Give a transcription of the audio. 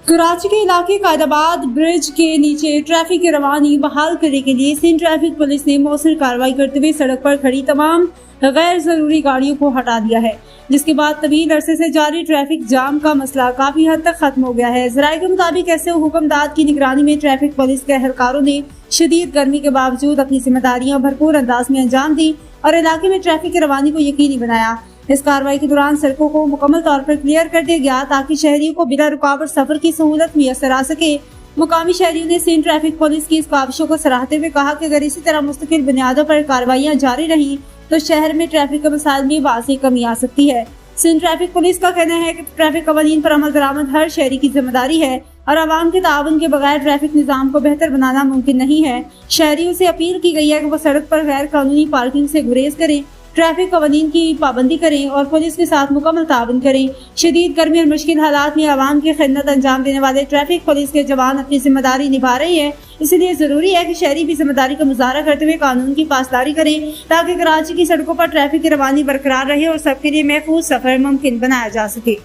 कराची के इलाके कायदाबाद ब्रिज के नीचे ट्रैफिक की रवानी बहाल करने के लिए सिंध ट्रैफिक पुलिस ने मौसर कार्रवाई करते हुए सड़क पर खड़ी तमाम गैर जरूरी गाड़ियों को हटा दिया है, जिसके बाद तवील अरसे से जारी ट्रैफिक जाम का मसला काफी हद तक खत्म हो गया है। जराये के मुताबिक ऐसे हुक्मदार की निगरानी में ट्रैफिक पुलिस के एहलकारों ने शदीद गर्मी के बावजूद अपनी जिम्मेदारियां भरपूर अंदाज में अंजाम दी और इलाके में ट्रैफिक की रवानी को यकीनी बनाया। इस कार्रवाई के दौरान सड़कों को मुकम्मल तौर पर क्लियर कर दिया गया ताकि शहरियों को बिना रुकावट सफर की सहूलत मुयसर आ सके। मुकामी शहरियों ने सिंध ट्रैफिक पुलिस की इस काविशों को सराहते हुए कहा कि अगर इसी तरह मुस्तकिल बुनियादों पर कार्रवाइयां जारी रही तो शहर में ट्रैफिक के मसाइल में वाज़ेह कमी आ सकती है। सिंध ट्रैफिक पुलिस का कहना है कि ट्रैफिक कवानीन पर अमल दरामद हर शहरी की जिम्मेदारी है और आवाम के ताउन के बगैर ट्रैफिक निज़ाम को बेहतर बनाना मुमकिन नहीं है। शहरियों से अपील की गई है कि वो सड़क पर गैर कानूनी पार्किंग से गुरेज करें, ट्रैफिक कवानीन की पाबंदी करें और पुलिस के साथ मुकम्मल ताउन करें। शदीद गर्मी और मुश्किल हालात में आवाम की खिदमत अंजाम देने वाले ट्रैफिक पुलिस के जवान अपनी जिम्मेदारी निभा रहे हैं, इसलिए जरूरी है कि शहरी भी जिम्मेदारी का मुजाहरा करते हुए कानून की पासदारी करें ताकि कराची की सड़कों पर ट्रैफिक की रवानी बरकरार रहे और सबके लिए महफूज सफर मुमकिन बनाया जा सके।